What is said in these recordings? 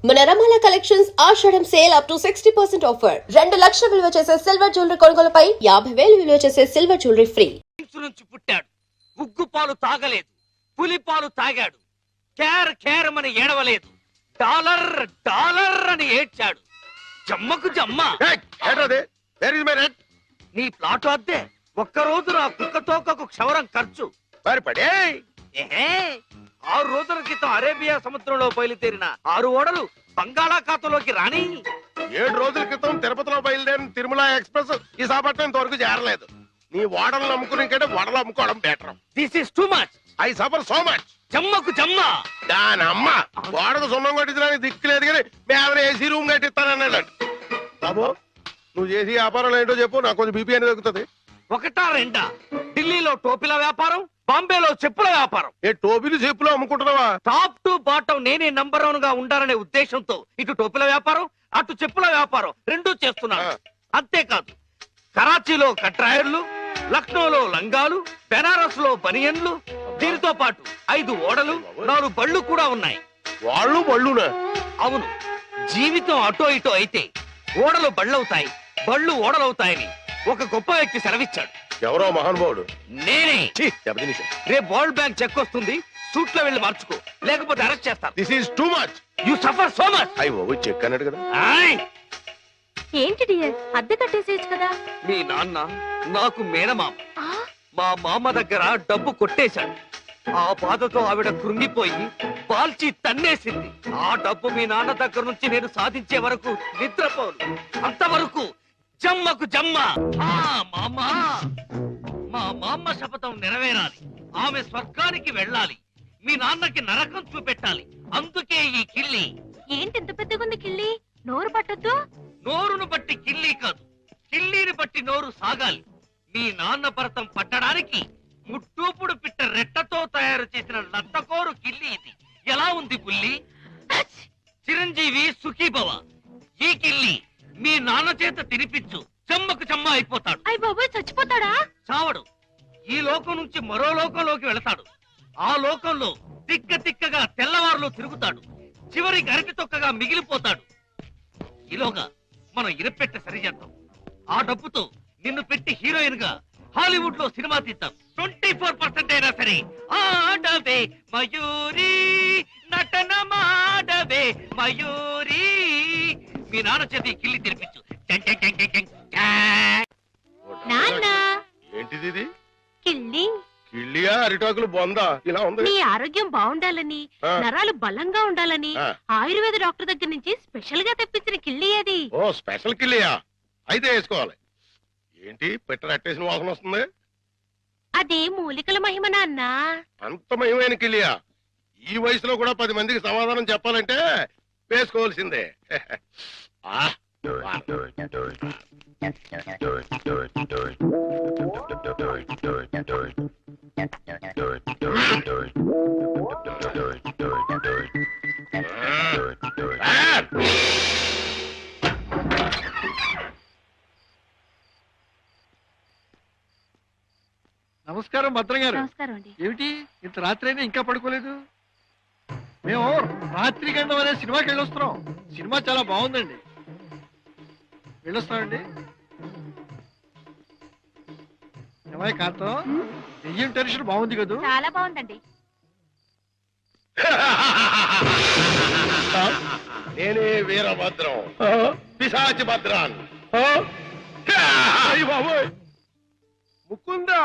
మన రమాల కలెక్షన్స్ ఆషాఢం సేల్ అప్ టు 60% ఆఫర్. 2 లక్షల విలువ చేసే సిల్వర్ జ్యువెలరీ కొనుగోలుపై 50,000 విలువ చేసే సిల్వర్ జ్యువెలరీ ఫ్రీ. నుంచి పుట్టాడు, ఉగ్గు పాలు తాగలేదు, పులి పాలు తాగాడు, కేర్ కేర్ అని ఏడవలేదు, డాలర్ డాలర్ అని ఏడ్చాడు. జమ్మకు జమ్మ నీ ప్లాట్ అద్దే ఒక్కరోజు నా కుక్కతోకకు క్షవరం ఖర్చు. ఏహే 6 రోజుల క్రితం అరేబియా సముద్రంలో బయలుదేరిన 6 ఓడలు బంగాళాఖాతంలోకి రాని 7 రోజుల క్రితం తిరుపతిలో బయలుదేరిన తిరుమల ఎక్స్ప్రెస్ విశాఖపట్నం ఇంతవరకు చేరలేదు. నీ ఓడలు నమ్ముకునే కంటే వడలు అమ్ముకోవడం better. This is too much. I suffer so much. జమ్మకు జమ్మ దాని అమ్మ ఓడకు సున్నం కట్టించడానికి దిక్కులేదు కానీ మీద ఏసీ రూమ్ కట్టిస్తానన్నాడు. బాబు నువ్వు చేసి వ్యాపారాలు ఏంటో చెప్పు, నాకు కొంచెం బీపీ అనేది తగ్గుతుంది. ఒకటా రెండా? ఢిల్లీలో టోపీల వ్యాపారం, బాంబేలో చెప్పుల వ్యాపారం. ఏ టోపీలు చెప్పులు అమ్ముకుంటున్నావా? టాప్ టు బాటం నేనే నంబర్ 1 గా ఉండాలనే ఉద్దేశంతో ఇటు టోపీల వ్యాపారం, అటు చెప్పుల వ్యాపారం రెండూ చేస్తున్నాను. అంతేకాదు కరాచీలో కట్రాయర్లు, లక్నోలో లంగాలు, బెనారస్ లో బనియన్లు, దీనితో పాటు 5 ఓడలు, 4 బళ్ళు కూడా ఉన్నాయి. వాళ్ళు బళ్ళునా? అవును, జీవితం అటో ఇటో అయితే ఓడలు బళ్ళవుతాయి, బళ్ళు ఓడలవుతాయని ఒక గొప్ప వ్యక్తి సెలవిచ్చాడు. ఎవరో మహానుభావుడు. నేనే. రేపు వరల్డ్ బ్యాంక్ చెక్ వస్తుంది, సూట్ లో వెళ్ళి మార్చుకో, లేకపోతే అరెస్ట్ చేస్తాను. This is too much. You suffer so much. అయ్యో చెక్ అన్నాడు కదా. ఏంటి డియర్, అద్దె కట్టేసేయచ్చు కదా. మీ నాన్న నాకు మేనమామ. మా మామ దగ్గర డబ్బు కొట్టేశాడు. ఆ బాధతో ఆవిడ కృంగిపోయి పాల్చి తన్నేసింది. ఆ డబ్బు మీ నాన్న దగ్గర నుంచి నేను సాధించే వరకు నిద్రపోను. అంతవరకు జమ్మకు జమ్మ. మా మామ శపథం నెరవేరాలి. ఆమె స్వర్గానికి వెళ్ళాలి, మీ నాన్నకి నరకం చూపెట్టాలి. అందుకే ఈ కిల్లి. ఏంటి ఇంత పెద్దగుంది కిల్లి? నోరు పట్టొద్దు. నోరును బట్టి కిల్లి కాదు, కిల్లీని బట్టి నోరు సాగాలి. మీ నాన్న భరతం పట్టడానికి ముట్టూపుడు పిట్ట రెట్టతో తయారు చేసిన లత్తకోరు కిల్లి ఇది. ఎలా ఉంది బుల్లి? చిరంజీవి సుఖీభవ. ఈ కిల్లి మీ నాన్న చేత తినిపించు, చెమ్మకు చెమ్మ అయిపోతాడు. అయ్ బాబోయ్, చచ్చిపోతాడా? చావడు. ఈ లోకం నుంచి మరో లోకంలోకి వెళతాడు. ఆ లోకంలో తిక్క తిక్కగా తెల్లవారులో తిరుగుతాడు. చివరికి అరటి తొక్కగా మిగిలిపోతాడు. ఈలోగా మనం ఇరపెట్ట సరిచేద్దాం. ఆ డబ్బుతో నిన్ను పెట్టి హీరోయిన్ గా హాలీవుడ్ లో సినిమా తీద్దాం. 24% అయినా సరే ఆడవే మయూరి, నటన మాడవే మయూరి. మీ నాన్న చేతి కిల్లి తెరిపించు. నాన్న, ఏంటిది ఇది? కిల్లి. కిళ్ళియా అరిటాకులు బొందా ఇలా ఉంది? నీ ఆరోగ్యం బాగుండాలని, నరాలు బలంగా ఉండాలని ఆయుర్వేద డాక్టర్ దగ్గర నుంచి స్పెషల్ గా తెప్పించిన కిల్లి అది. ఓ స్పెషల్ కిళ్ళియా? అయితే వేసుకోవాలి. ఏంటి పెట్ట రట్టేసిన వాసన వస్తుంది? అది మూలికల మహిమ నాన్న. అంత మహిమైన కిళ్ళియా? ఈ వయసులో కూడా 10 మందికి సమాధానం చెప్పాలంటే వేసుకోవాల్సిందే. నమస్కారం భద్రం గారు. నమస్కారం అండి. ఏమిటి ఇంత రాత్రి అయినా ఇంకా పడుకోలేదు? మేము రాత్రి గండం అనే సినిమాకి వెళ్ళొస్తున్నాం. సినిమా చాలా బాగుందండి. వెళ్ళొస్తామండి. ఏమై కాంతం, దెయ్యం టెన్షన్ బాగుంది కదూ? చాలా బాగుందండి. నేనే వీరభద్రం, పిశాచి భద్రాన్. ముకుందా.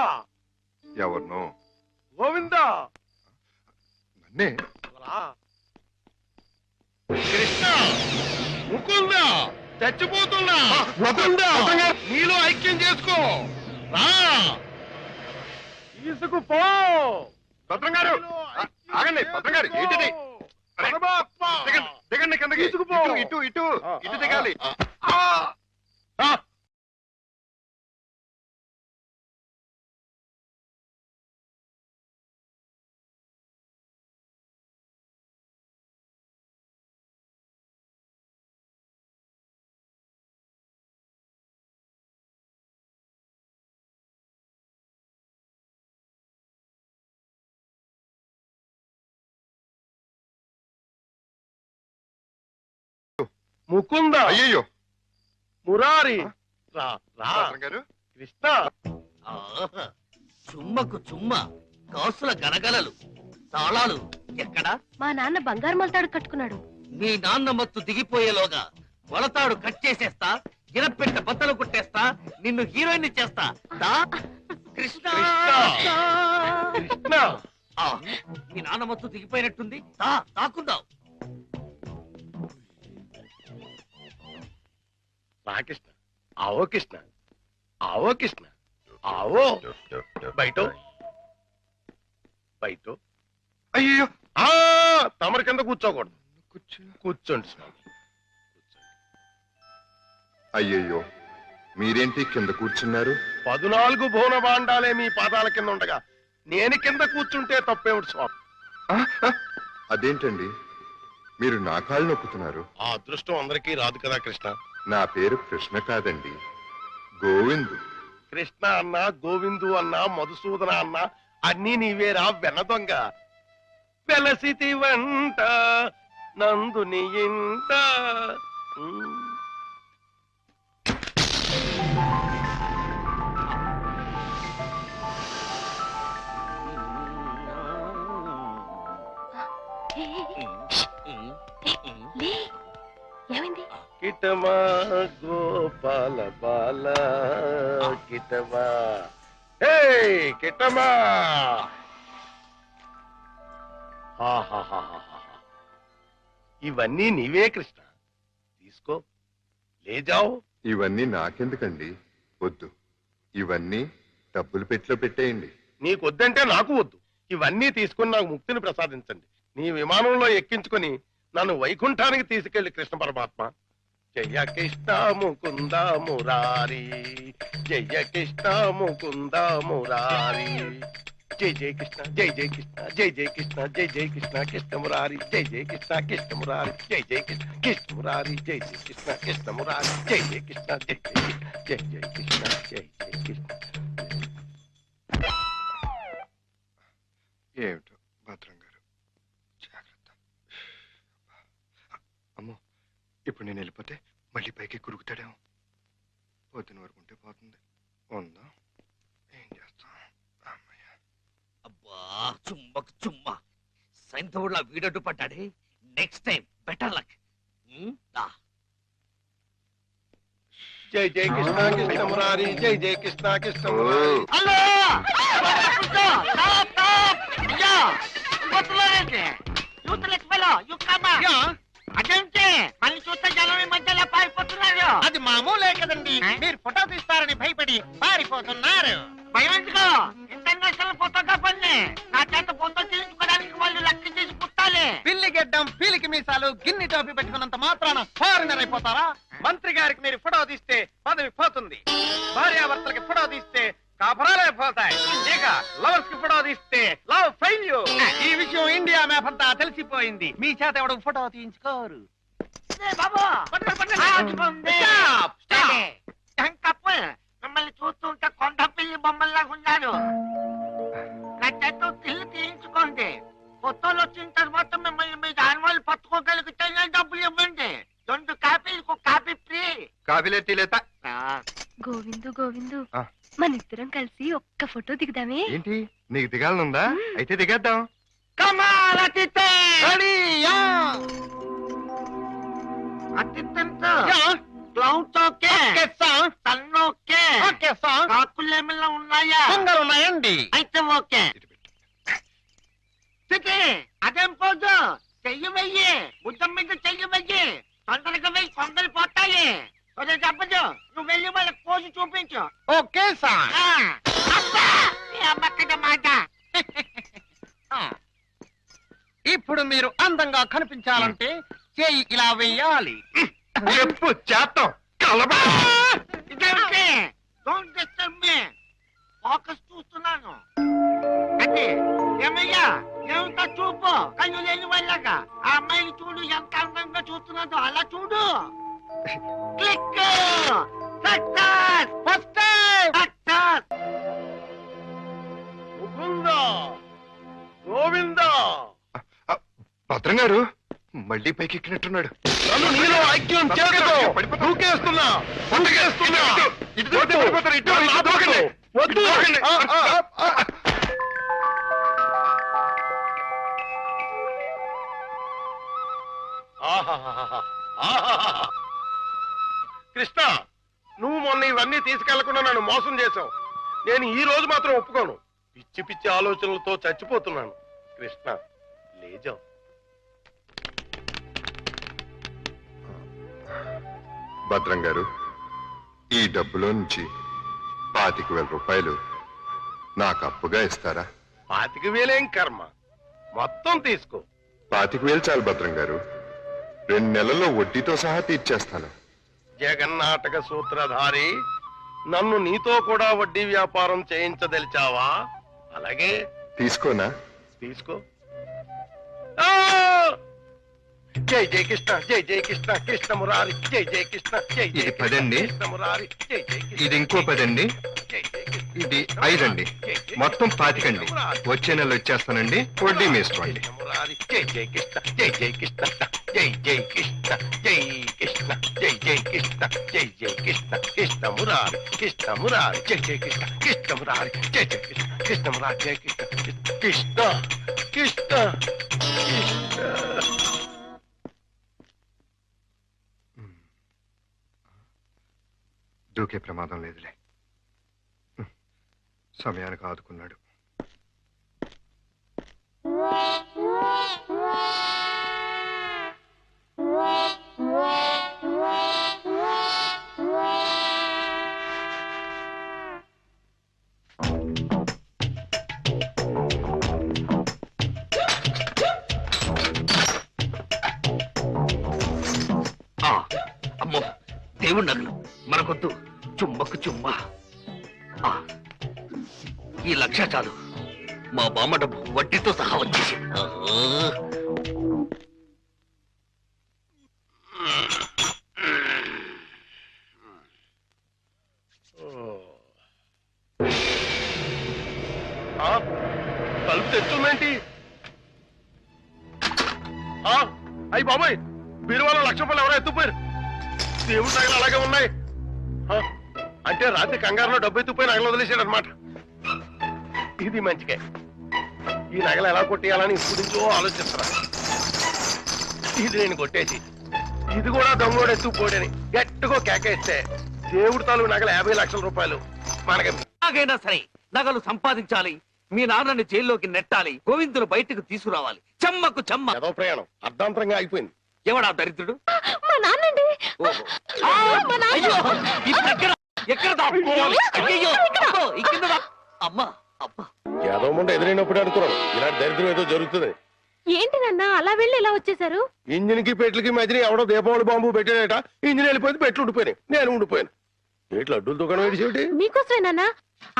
ఎవరినో? గోవిందా. నన్నే. కృష్ణ, ముకుందా, చచ్చిపోతున్నా. ముకుందా, నీలో ఐక్యం చేసుకో. రా తీసుకుపో. భద్రం గారు ఆగండి. భద్రం గారు ఏంటిది? దిగండి కిందకి. ఇటు ఇటు ఇటు దిగాలి. ముకుంద, అయ్యయ్యో మురారి, రా రా భద్రం గారు కృష్ణ. ఆహా, చుమ్మకు చుమ్మ, కాసుల గలగలలు, తాళాలు ఎక్కడా? మా నాన్న బంగారు మొలతాడు కట్టుకున్నాడు. మీ నాన్న మత్తు దిగిపోయేలోగా మొలతాడు కట్ చేసేస్తా, గిరపెట్ట బద్దలు కొట్టేస్తా, నిన్ను హీరోయిన్ చేస్తా. దా, కృష్ణ. కృష్ణ ఆ, మీ నాన్న మత్తు దిగిపోయినట్టుంది. దా, దాక్కుందాం. రా కృష్ణ, ఆవో కృష్ణ, ఆవో కృష్ణ, ఆవో. బయట బయట. అయ్యో ఆ తమరి కింద కూర్చోకూడదు. కూర్చోండి స్వామి. అయ్యయ్యో మీరేంటి కింద కూర్చున్నారు? 14 భువన భాండాలే మీ పాదాల కింద ఉండగా నేను కింద కూర్చుంటే తప్పేమిటి స్వామి? ఆ, ఆ, అదేంటండి మీరు నా కాళ్ళు నొక్కుతున్నారు? ఆ అదృష్టం అందరికీ రాదు కదా కృష్ణ. నా పేరు కృష్ణ కాదండి, గోవిందు. కృష్ణ అన్నా, గోవిందు అన్నా, మధుసూదన అన్నా అన్నీ నీవేరా వెన్న దొంగ. వెలసితి వంట నందుని ఇంట. లే, ఏమైంది? కిటమా గోపాల బాల కిటమా, హే కిటమా. ఇవన్నీ నీవే కృష్ణ, తీసుకో, లేజావు. ఇవన్నీ నాకెందుకండి? వద్దు, ఇవన్నీ డబ్బులు పెట్టిలో పెట్టేయండి. నీకొద్దంటే నాకు వద్దు. ఇవన్నీ తీసుకుని నాకు ముక్తిని ప్రసాదించండి. నీ విమానంలో ఎక్కించుకొని నన్ను వైకుంఠానికి తీసుకెళ్లి కృష్ణ పరమాత్మ. జయ కృష్ణ ముకుంద మురారి, జయ కృష్ణ ముకుంద మురారి. జై జయ కృష్ణ, జై జయ కృష్ణ, జై జయ కృష్ణ, జై జయ కృష్ణ, కృష్ణ మురారి, జై జయ కృష్ణ, కృష్ణ మురారి, జై జయ కృష్ణ, కృష్ణ మురారి, జై జయ కృష్ణ, కృష్ణ మురారి, జై జయ కృష్ణ, జై జయ కృష్ణ, జై జయ కృష్ణ, జై జయ కృష్ణ. ఏమిటో భద్రం గారు, జాగ్రత్త. అమ్మో, ఇప్పుడు నేను వెళ్ళిపోతే మళ్ళీ పైకి కురుకుతాడేమో. పొద్దున వరకు ఉంటే పోతుంది. ఉందా, ఏం చేస్తాం? అమ్మయ్య. అబ్బా, చుమ్మకు చుమ్మ, సైంధవుడిలా వీడడ్డు పడ్డాడే. Next time better luck. జై జై కృష్ణ కృష్ణ మురారి, జై జై కృష్ణ కృష్ణ మురారి. హలో, అదేంటి మళ్ళీ చూస్తే జనం ఈ మధ్యలో పారిపోతున్నారు. అది మామూలే కదండి, మీరు ఫోటో తీస్తారని భయపడి పారిపోతున్నారు. భయం ఎందుకు? ఇంటర్నేషనల్ ఫోటోగా పని. నా చేత ఫోటో తీయించుకోవడానికి వాళ్ళు లెక్క చేసి పుట్టాలి. పిల్లి గెడ్డం, పీలికి మీసాలు, గిన్ని టోపీ పెట్టుకున్నంత మాత్రాన ఫారినర్ అయిపోతారా? మంత్రి గారికి మీరు ఫోటో తీస్తే పదవి పోతుంది. భార్యాభర్తలకి ఫోటో తీస్తే కాపురాలే పోతాయి. ఇక లవర్స్ కి ఫోటో తీస్తే లవ్ ఫెయిల్యూర్. ఈ విషయం ఇండియా మ్యాప్ అంతా తెలిసిపోయింది. మీ చేత ఎవడు ఫోటో తీయించుకోరు. మిమ్మల్ని చూస్తుంటే కొండ పిల్లి బొమ్మల్లా ఉన్నారు. నా చేత ఇల్లు తీయించుకోండి. ఫోటోలు వచ్చిన తర్వాత మిమ్మల్ని మీ దానివాళ్ళు పట్టుకోగలిగితే డబ్బులు ఇవ్వండి. 2 కాపీలకు కాపీ ఫ్రీ. కాఫీలే టీలేత. గోవిందు గోవిందు, మన ఇద్దరం కలిసి ఒక్క ఫోటో దిగుదామే? ఏంటి, నీకు దిగాలనుందా? అయితే దిగేద్దాం. కమాల్ అతిథి అతిథంతో క్లౌడ్స్ ఓకే, సన్ ఓకే, కాకులు ఏమైనా ఉన్నాయా? ఉన్నాయండి. అయితే ఓకే. అదేం పోదు, చెయ్యి వెయ్యి, బుద్ధం మీద చెయ్యి వెయ్యి. తొందరగా వెయ్యి, కొందరు పోతాయి. చెప్పదు, నువ్వు వెళ్ళి వాళ్ళకి పోసి చూపించు. Okay sir. మాట. ఇప్పుడు మీరు అందంగా కనిపించాలంటే చెయ్యి ఇలా వెయ్యాలి. చెప్పు చేస్తాం. కలబా. ఇదేంటి? Don't disturb me. ఫోకస్ చూస్తున్నాను. అంటే ఏమయ్యా, ఏమిటా చూపు? కళ్ళు లేని వాళ్ళగా ఆ అమ్మాయిని చూడు, ఎంత అందంగా చూస్తున్నదో అలా చూడు. Click. Success. First time success. Mukunda, Govinda. భద్రం గారు, మళ్ళీ పైకి ఎక్కినట్టున్నాడు. నన్ను నీలో ఐక్యం చేయదు. దూకేస్తున్నా. వద్దు. కృష్ణ, నువ్వు మొన్న ఇవన్నీ తీసుకెళ్లకుండా నన్ను మోసం చేశావు. నేను ఈ రోజు మాత్రం ఒప్పుకోను. పిచ్చి పిచ్చి ఆలోచనలతో చచ్చిపోతున్నాను. కృష్ణ, లేజావు. భద్రం గారు, ఈ డబ్బులో నుంచి 25,000 రూపాయలు నాకు అప్పుగా ఇస్తారా? 25,000 కర్మ, మొత్తం తీసుకో. 25,000 చాలు భద్రం గారు. 2 నెలల్లో వడ్డీతో సహా తీర్చేస్తాను. జగన్నాటక సూత్రధారి, నన్ను నీతో కూడా వడ్డీ వ్యాపారం చేయించదలిచావా? అలాగే తీసుకోనా? తీసుకో. ఆ! జై జై కృష్ణ, జై జై కృష్ణ, కృష్ణ మురారి, జై జై కృష్ణ, జై జై ఇది 10 అండి. కృష్ణ మురారి, జై జై కృష్ణ, ఇది ఇంకో 10 అండి. జై జై కృష్ణ, ఇది 5 అండి. మొత్తం 25 అండి. వచ్చే నెల వచ్చేస్తానండి. వడ్డీ మీ ఇష్టం అండి. కృష్ణ మురారి, జై జై కృష్ణ, జై జై కృష్ణ, జై జై కృష్ణ, జై కృష్ణ, జై జై కృష్ణ, జై జై కృష్ణ, కృష్ణ మురారి, కృష్ణ మురారి, జై జై కృష్ణ, కృష్ణ మురారి, జై జై కృష్ణ, కృష్ణ మురారి, జై కృష్ణ, కృష్ణ కృష్ణ కృష్ణ. దూకే ప్రమాదం లేదులే. సమయానికి ఆదుకున్నాడు. అమ్మో, దేవుడి నగలు మనకొద్దు. చుమ్మకు చుమ్మా. ఈ 1,00,000 చాలు. మా బామ్మ డబ్బు వడ్డీతో సహా వచ్చేసి. తలుపు తెచ్చుందేంటి? అయ్యి బాబాయ్, బీరువాలో 1,00,000 రూపాయలు ఎవరో ఎత్తుపోయారు. దేవుడి నగలు అలాగే ఉన్నాయి. అంటే రాత్రి కంగారులో డబ్బు ఎత్తుపోయి నగలు వదిలేశాడు అనమాట. ఇది మంచిగా. ఈ నగలు ఎలా కొట్టేయాలని ఇప్పుడు నుంచో ఆలోచిస్తున్నా. ఇది నేను కొట్టేసి ఇది కూడా దొంగోడు ఎత్తుకుపోడని గట్టిగా కేకేస్తే దేవుడి తాలూకు నగలు 50,00,000 రూపాయలు మనకి. ఎలాగైనా సరే నగలు సంపాదించాలి. మీ నాన్నని జైల్లోకి నెట్టాలి. గోవిందులు బయటకు తీసుకురావాలి. చెమ్మకు చెమ్మ. ఏదో ప్రయాణం అర్ధాంతరంగా ఆగిపోయింది. ఎవడా దరిద్రుడు? మా నాన్నండి. ఓహో. అయ్యో, ఇప్పుడు ఎక్కడ దాక్కోవాలి? అయ్యయ్యో, అబ్బో, ఈ కింద అమ్మా అబ్బా. ఏదో ముందు ఎదురైనప్పుడు అనుకున్నాను ఇలాంటి దరిద్రం ఏదో జరుగుతుంది. ఏంటి నాన్న అలా వెళ్ళి ఇలా వచ్చేసారు? ఇంజిన్ కి పెట్లకి మధ్యన ఎవడో దీపావళి బాంబు పెట్టాడట. ఇంజిన్ వెళ్ళిపోయింది, పెట్లు ఉండిపోయినాయి, నేను ఉండిపోయాను. ఏట్లు అడ్డులు దుకాణం ఏడిసేటి? మీకోసమే నాన్న,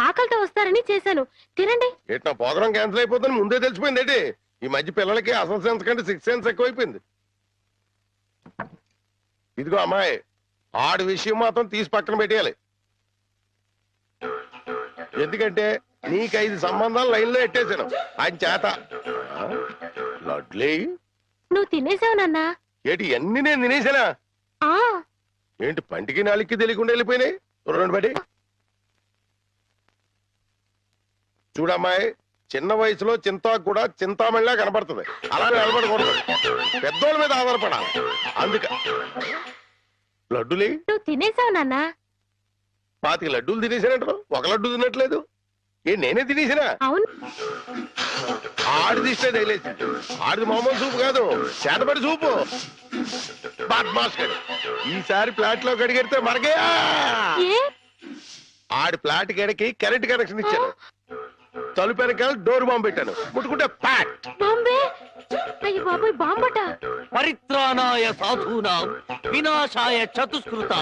ఆకలితో వస్తారని చేశాను, తినండి. ఏటి నా ప్రోగ్రాం క్యాన్సిల్ అయిపోతుందని ముందే తెలిసిపోయింది ఏంటి? ఈ మధ్య పిల్లలకి అసలు సెన్స్ కంటే 6th సెన్స్ ఎక్కువైపోయింది. ఇదిగో అమ్మాయి, ఆడి విషయం మాత్రం తీసి పక్కన పెట్టేయాలి. ఎందుకంటే నీకు 5 సంబంధాలు లైన్ లో ఎట్టేశాను ఆయన చేత. లడ్లీ, నువ్వు తినేసావు నాన్న. ఏంటి అన్ని నేను తినేసానా? ఆ ఏంటి పంటికి నాలుగుకి తెలియకుండా వెళ్ళిపోయినాయి? 2 బడి చూడమ్మాయి, చిన్న వయసులో చింతాకు కూడా చింతామణిలా కనపడుతుంది. అలా నిలబడకూడదు, పెద్దోళ్ళ మీద ఆధారపడాలి. అందుక లడ్డులే. నువ్వు తినేసావు నాన్న. 25 లడ్డూలు తినేసానంటారు, 1 లడ్డు తినట్లేదు. నేనే తినేసినా? అవును. ఆడిది ఇష్టే తగిలేసి. ఆడిది మామూలు సూపు కాదు, చేతబడి సూపు. బాద్మాస్ గడు. ఈసారి ఫ్లాట్ లో గడిగెడితే మనకే. ఆడి ఫ్లాట్ గడికి కరెంట్ కనెక్షన్ ఇచ్చాను. తలుపు వెనకాల డోర్ బాంబు పెట్టాను. ముట్టుకుంటే ప్యాట్. బాంబే. అయ్య బాబాయ్, బాంబట. పరిత్రాణాయ సాధూనాం వినాశాయ చతుష్కృత.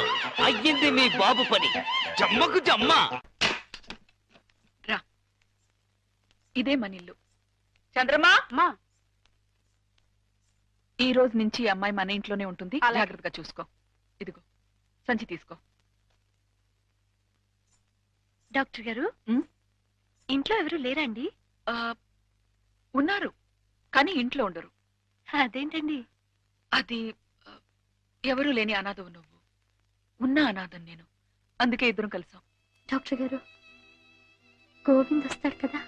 అయ్యింది మీ బాబు పని. జమ్మకు జమ్మ. ఇదే మన ఇల్లు. చంద్రమా, ఈ రోజు నుంచి ఈ అమ్మాయి మన ఇంట్లోనే ఉంటుంది. జాగ్రత్తగా చూసుకో. ఇదిగో సంచి తీసుకో. డాక్టర్ గారు, ఇంట్లో ఎవరు లేరండి? ఉన్నారు, కానీ ఇంట్లో ఉండరు. అదేంటండి? అది ఎవరూ లేని అనాథవు నువ్వు, ఉన్న అనాథం నేను. అందుకే ఇద్దరం కలిసాం. డాక్టర్ గారు, గోవింద్ వస్తాడు కదా,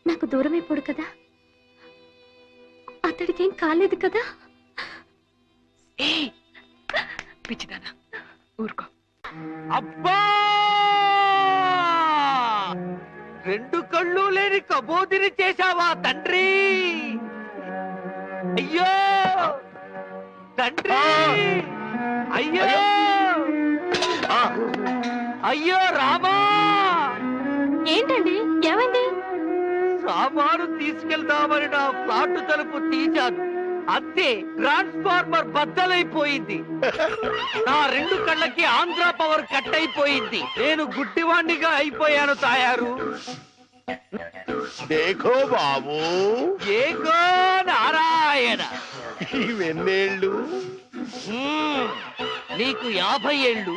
నాకు దూరం అయిపోడు కదా, అతడికేం కాలేదు కదా? ఏ పిచ్చిదానా, ఊరుకో. అబ్బా! రెండు కళ్ళు లేని కబోదిని చేశావా తండ్రి? అయ్యో తండ్రి! అయ్యో అయ్యో రామా! ఏంటండి, ఏమైంది? సామాను తీసుకెళ్దామని నా ఫ్లాట్ తలుపు తీశాను, అంతే ట్రాన్స్ఫార్మర్ బద్దలైపోయింది. నా రెండు కళ్ళకి ఆంధ్ర పవర్ కట్ అయిపోయింది. నేను గుడ్డివాణ్ణిగా అయిపోయాను తాయారు. దేఖో బాబు, ఏగో నారాయణ. ఇవెన్నేళ్ళు? నీకు 50 ఏళ్ళు,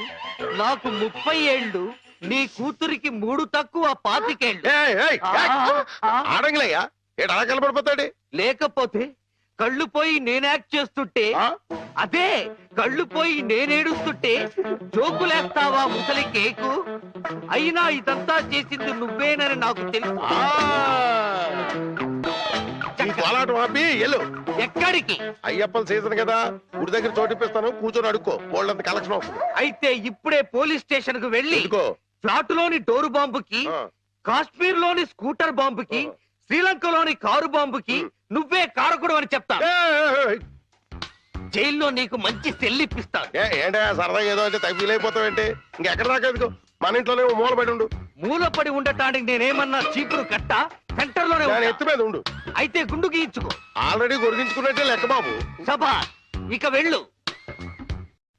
నాకు 30 ఏళ్ళు, నీ కూతురికి 3 తక్కువ 25 ఏళ్ళు. ఆడంగిలయ్యా, ఏడు అలా కలపడిపోతాడు. లేకపోతే కళ్ళు పోయి నేను యాక్ట్ చేస్తుంటే, అదే కళ్ళు పోయి నేనేడుస్తుంటే జోకులేస్తావా ముసలి కేకు? అయినా ఇదంతా చేసింది నువ్వేనని నాకు తెలుసు. కోలాటం ఆపి ఎల్లు. ఎక్కడికి? అయ్యప్పల సీజన్ కదా, గుడి దగ్గర చోటిప్పిస్తాను, కూర్చొని అడుక్కో, వాళ్ళంత కలెక్షన్ అవుతుంది. అయితే ఇప్పుడే పోలీస్ స్టేషన్ కు వెళ్ళి ఫ్లాట్ లోని డోరు బాంబుకి, కాశ్మీర్ లోని స్కూటర్ బాంబుకి, శ్రీలంకలోని కారు బాంబుకి నువ్వే కారకుడు అని చెప్తా. జైల్లో నీకు మంచి సెల్లిప్పిస్తాను. ఏంటా సరదాగా ఏదో అంటే తగ్గిలైపోతావేంటి? ఇంకెక్కడ దాకా ఎందుకు, మన ఇంట్లోనే మూలపడి ఉండు. మూలపడి ఉండటానికి నేనేమన్నా చీపురు కట్ట? సెంటర్ లోనే ఎత్తు మీద ఉండు. అయితే గుండు గీయించుకో. ఆల్రెడీ గొరిగించుకున్నట్టే లెక్క బాబు. సభా, ఇక వెళ్ళు.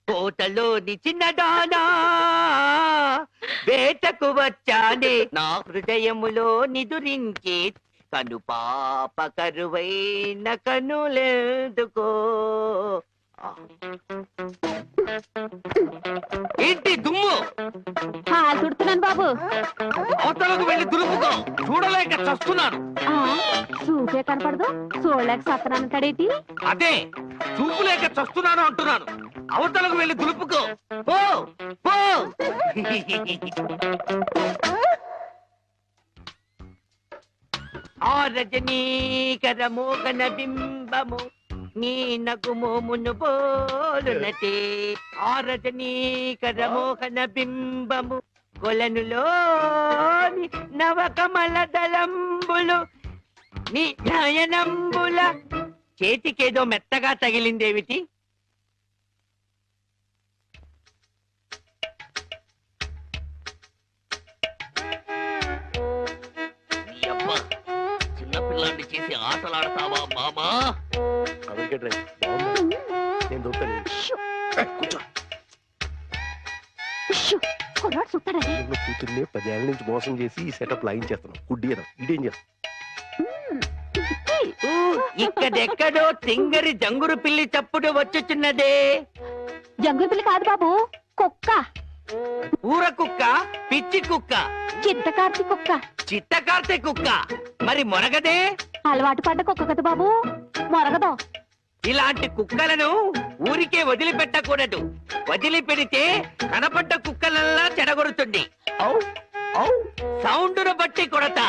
కోటలోని చిన్నదానా వేటకు వచ్చానే, నా హృదయములో నిదురించే కను పాప కరువైన కనులెందుకో. ఏంటి దుమ్ము? తుడుతున్నాను బాబు. అవతలకు వెళ్ళి దులుపుకో, చూడలేక చస్తున్నాను. చూపే కనపడదు, చూడలేక సత్తనాన్ని తడేటి. అదే చూపు లేక చస్తున్నాను అంటున్నాను. అవతలకు వెళ్ళి దులుపుకో, పో పో. ఆ రజనీకర మోగన బింబము నీ నగుమోమును పోలునటే. ఆ రజనీకర మోహన బింబము కొలనులోని నవకమల దళంబులు నీ నయనంబుల. చేతికేదో మెత్తగా తగిలిందేమిటి? చిన్నపిల్లాన్ని చేసి ఆటలాడతావా మామా? నేను దొరుకుతాను. కూతుర్ని 10 ఏళ్ళ నుంచి మోసం చేసి ఈ సెటప్ లాగించేస్తున్నాం. గుడ్డి ఇదేం చేస్తాం? ఇక్కడెక్కడో తింగరి జంగురు పిల్లి చప్పుడు వచ్చుచున్నదే. జంగుల పిల్లి కాదు బాబు, కుక్క. ఊర కుక్క, పిచ్చి కుక్క, చిత్తకార్తి కుక్క. చిత్తకార్తె కుక్క. మరి మొరగదే? అలవాటు పడ్డ కుక్క కదా బాబు, మొరగదు. ఇలాంటి కుక్కలను ఊరికే వదిలిపెట్టకూడదు. వదిలిపెడితే కనపడ్డ కుక్కలల్లా చెడగొడుతుంది. సౌండును బట్టి కొడతా.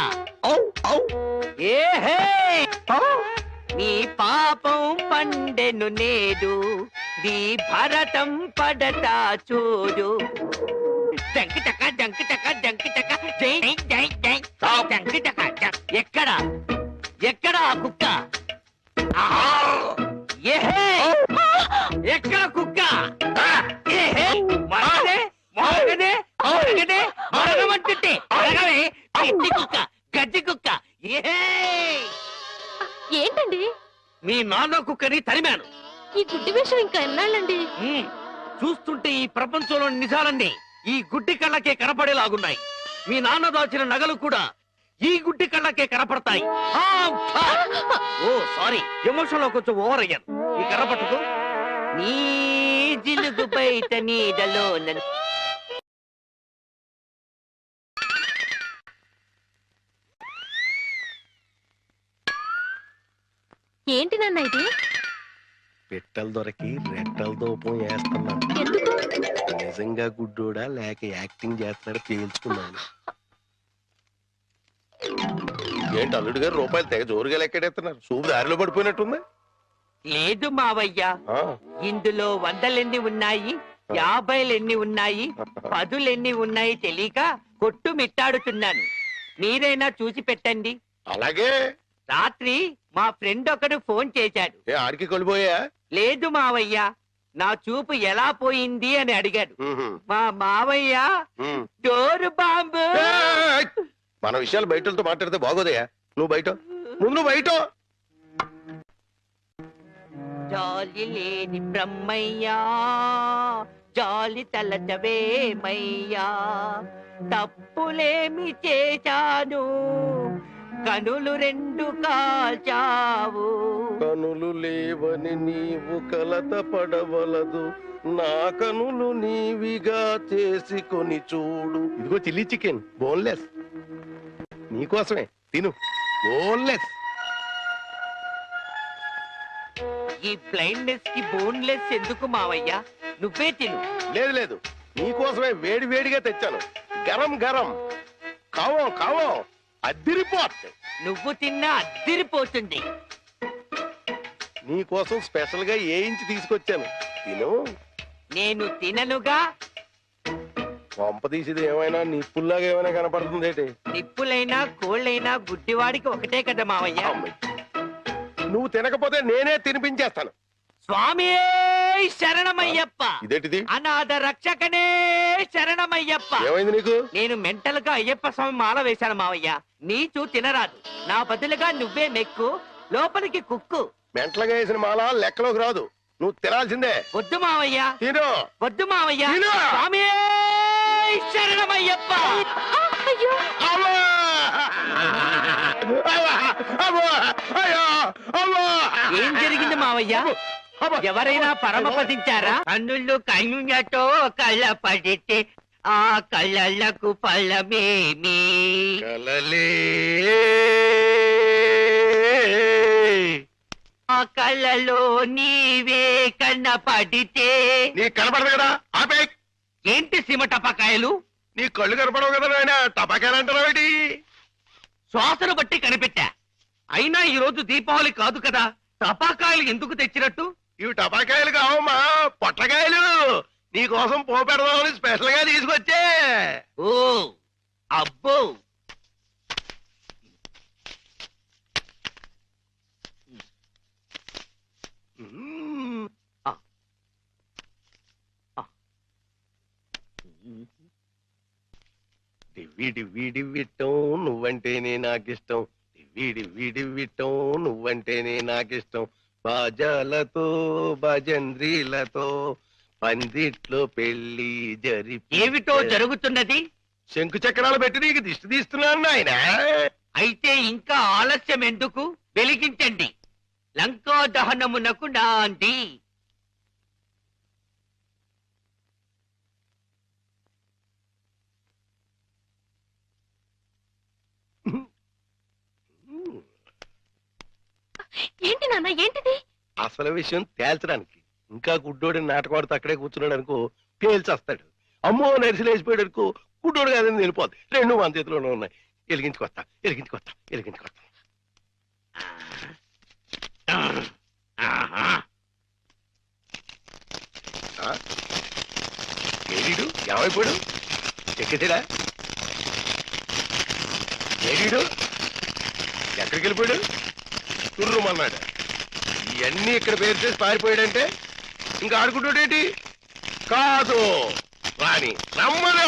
ఏహే, నీ పాపం పండెను నేడు, నీ భరతం పడతా చూడు. జంకి చక్క జంకి చక్క జంకి చక్క జై జై జై జంకి చక్క. ఎక్కడ ఎక్కడ ఆ కుక్క? ఏహే, ఎక్కడ కుక్క? ఏహే, మరగదే మరగదే మరగదే మరగమంటుంటే మరగవే. పిచ్చి కుక్క, గజ్జి కుక్క. ఏహే, ఏంటండి? మీ నాన్న కుక్కని తరిమాను. ఈ గుడ్డి విషయం ఇంకా ఎన్నాళ్ళండి? చూస్తుంటే ఈ ప్రపంచంలోని నిజాలన్నీ ఈ గుడ్డి కళ్ళకే కనపడేలాగున్నాయి. మీ నాన్న దాచిన నగలు కూడా ఈ గుడ్డి కళ్ళకే కనపడతాయి. ఓ సారీ, ఎమోషన్ లో కొంచెం ఓవర్ అయ్యాను. ఈ కర్ర పట్టుకో. నీ జిలుగు బయట నీడలో ఏంటి నాన్న ఇది? పిట్టలు దొరికి రెట్టల దూపం వేస్తున్నాను. ఎందుకు? నిజంగా గుడ్డోడా లేక యాక్టింగ్ చేస్తారా తేల్చుకున్నాను. ఏంటి అల్లుడు గారు రూపాయలు తెగ జోరుగా లెక్కడెత్తున్నారు? సూపు దారిలో పడిపోయినట్టుంది. లేదు మావయ్య, ఆ, ఇందులో వందలెన్ని ఉన్నాయి, 50 ఎన్ని ఉన్నాయి, 10 ఎన్ని ఉన్నాయి తెలియక కొట్టు మిట్టాడుతున్నాను. మీరైనా చూసి పెట్టండి. అలాగే. రాత్రి మా ఫ్రెండ్ ఒకడు ఫోన్ చేశాడు. ఏ ఆడికి కొలిపోయా? లేదు మావయ్య, నా చూపు ఎలా పోయింది అని అడిగాడు. మా మావయ్య డోరు బాంబు. మన విషయాలు బయటతో మాట్లాడితే బాగోదయ్యా. నువ్వు బయట, ముందు నువ్వు బయట. జాలి లేని బ్రహ్మయ్యా, జాలి తలచవేమయ్యా, తప్పులేమి చేశాను, కనులు 2 కాల్చావు. కనులు లేవని నీవు కలత పడవలదు, నా కనులు నీవిగా చేసుకొని చూడు. ఇదిగో చిల్లీ చికెన్ బోన్లెస్ నీకోసమే, తిను. బోన్లెస్. ఈ బ్లైండ్నెస్ కి బోన్లెస్ ఎందుకు మావయ్య? నువ్వే తిను. లేదు లేదు, నీకోసమే వేడి వేడిగా తెచ్చాను. గరం గరం, కావం కావం, అద్దిరిపోతుంది. నువ్వు తిన్నా అద్దిరిపోతుంది. నీకోసం స్పెషల్ గా ఏ ఇంచి తీసుకొచ్చాను, తిను. నేను తిననుగా. పంప తీసేది ఏమైనా నిప్పుల్లాగా ఏమైనా కనపడుతుంది ఏంటి? నిప్పులైనా కోళ్ళైనా గుడ్డివాడికి ఒకటే కదా మావయ్య. నువ్వు తినకపోతే నేనే తినిపించేస్తాను. స్వామి శరణమయ్యప్ప. ఇదేంటిది? అనాథ రక్షకనే శరణమయ్యప్ప. ఏమైంది నీకు? నేను మెంటల్ గా అయ్యప్ప స్వామి మాల వేశాను మావయ్య. నీచు తినరాదు, నా బదులుగా నువ్వే మెక్కు, లోపలికి కుక్కు. మెంటలుగా వేసిన మాల లెక్కలోకి రాదు, నువ్వు తినాల్సిందే. వద్దు మావయ్య, తిను. వద్దు మావయ్య. తిను. స్వామి శరణమయ్యప్ప. అయ్యో అమ్మా! అమ్మా! అమ్మా! అయ్యో! అమ్మా! ఏం జరిగింది మావయ్య? అమ్మా! ఎవరైనా పరమపదించారా? కన్నుళ్ళు కన్నులతో కళ్ళ పడితే ఆ కళ్ళకు ఫలమేమి? కలలే ఆ కళ్ళలో నీవే కన్న పడితే. నీ కనపడదు కదా, ఆపే. ఏంటి సీమ టపాకాయలు? నీ కళ్ళు కనపడవు కదా నాయన, టపాకాయలు అంటారావేటి? శ్వాసను బట్టి కనిపెట్టా. అయినా ఈ రోజు దీపావళి కాదు కదా, టపాకాయలు ఎందుకు తెచ్చినట్టు? ఇవి టపాకాయలు కావమ్మా, పొట్లకాయలు. నీ కోసం పోపెడదామని స్పెషల్ గా తీసుకొచ్చే. ఓ అబ్బో, డివ్విడివ్విడివ్విట్టం నువ్వంటేనే నాకిష్టం, డివ్విడివ్విడివ్విట్టం నువ్వంటేనే నాకిష్టం. బాజాలతో భజంద్రీలతో పందిట్లో పెళ్లి ఏమిటో జరుగుతున్నది? శంకు చక్రాలు పెట్టి నీకు దిష్టి తీస్తున్నాను నాయన. అయితే ఇంకా ఆలస్యం ఎందుకు? వెలిగించండి. లంకా దహనమునకు నాంది. ఏంటి నాన్న, ఏంటిది? అసలు విషయం తేల్చడానికి. ఇంకా గుడ్డోడి నాటకవాడితో అక్కడే కూర్చున్నాడు అనుకో, పేల్చేస్తాడు. అమ్మో నరిసిలేసిపోయాడు అనుకో, గుడ్డోడు కాదని వెళ్ళిపోద్ది. 2 మన చేతిలోనే ఉన్నాయి. వెలిగించుకొస్తా, వెలిగించుకొస్తా, వెలిగించుకొస్తా. ఏడీడు ఏమైపోయాడు? ఎక్కేసాడా? ఏడీడు ఎక్కడికి వెళ్ళిపోయాడు? తుర్రుమన్నాడు. ఇవన్నీ ఇక్కడ పేరు చేసి పారిపోయాడంటే ఇంకా ఆడుకుంటాడేటి? కాదు రాని రమ్మను,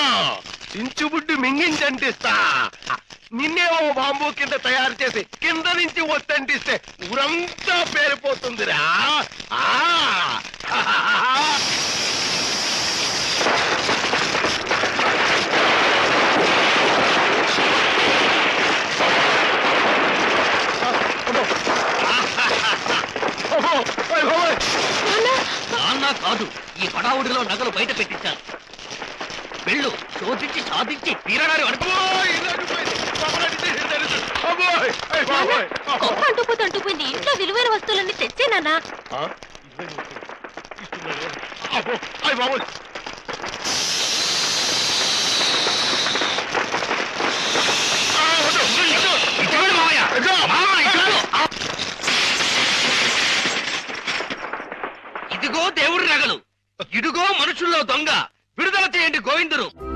చించుబుడ్డి మింగించంటిస్తా. నిన్నేమో బాంబు కింద తయారు చేసి కింద నుంచి వస్తంటిస్తే ఊరంతా పేరిపోతుందిరా. నాన్న కాదు, ఈ హడావుడిలో నగలు బయట పెట్టించాను. వెళ్ళు, శోధించి సాధించి తీరడారి అనుకో. అంటుపోతే అంటుపోయింది. ఇంట్లో విలువైన వస్తువులన్నీ తెచ్చేనా? అబ్బో, అయ్ బాబోయ్. ఆ, వద్దు, వద్దు. ఇటువంటి మావయ్య. ఇదిగో. మామ, ఇదిగో. ఇదిగో దేవుడి నగలు, ఇదిగో మనుషుల్లో దొంగ. విడుదల చేయండి గోవిందుడు.